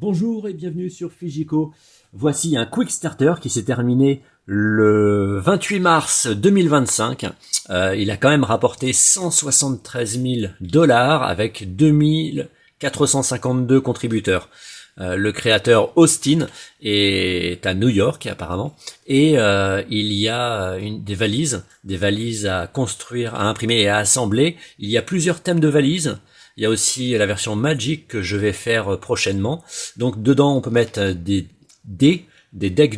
Bonjour et bienvenue sur Figico. Voici un quick starter qui s'est terminé le 28 mars 2025. Il a quand même rapporté 173 000 $ avec 2452 contributeurs. Le créateur Austin est à New York apparemment et il y a des valises à construire, à imprimer et à assembler. Il y a plusieurs thèmes de valises. Il y a aussi la version Magic que je vais faire prochainement. Donc dedans on peut mettre des decks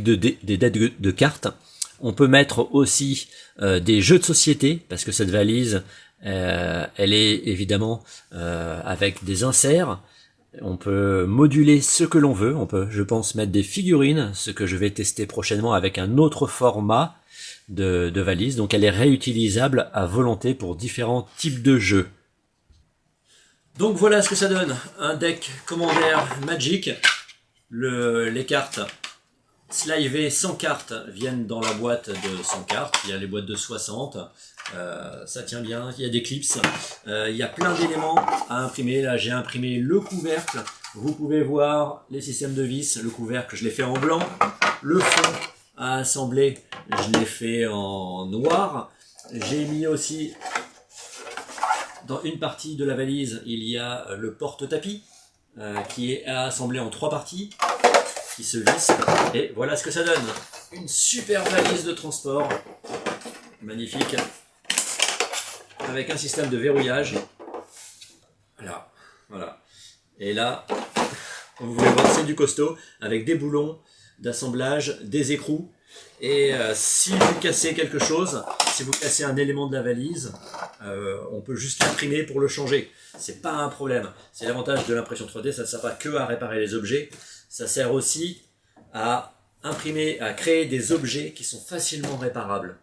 de cartes. On peut mettre aussi des jeux de société parce que cette valise elle est évidemment avec des inserts. On peut moduler ce que l'on veut. On peut, je pense, mettre des figurines, ce que je vais tester prochainement avec un autre format de valise. Donc elle est réutilisable à volonté pour différents types de jeux. Donc voilà ce que ça donne, un deck commandaire Magic. Les cartes slivées 100 cartes viennent dans la boîte de 100 cartes, il y a les boîtes de 60, ça tient bien, il y a des clips, il y a plein d'éléments à imprimer. Là j'ai imprimé le couvercle, vous pouvez voir les systèmes de vis, le couvercle je l'ai fait en blanc, le fond à assembler je l'ai fait en noir, j'ai mis aussi... Dans une partie de la valise, il y a le porte-tapis qui est assemblé en 3 parties, qui se visse. Et voilà ce que ça donne. Une super valise de transport, magnifique, avec un système de verrouillage. Voilà. Et là, vous pouvez voir, c'est du costaud, avec des boulons d'assemblage, des écrous. Et si vous cassez quelque chose, si vous cassez un élément de la valise, on peut juste l'imprimer pour le changer. C'est pas un problème. C'est l'avantage de l'impression 3D, ça ne sert pas que à réparer les objets, ça sert aussi à imprimer, à créer des objets qui sont facilement réparables.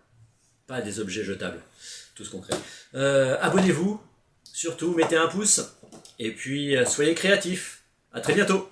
Pas des objets jetables, tout ce qu'on crée. Abonnez-vous, surtout mettez un pouce, et puis soyez créatifs. À très bientôt.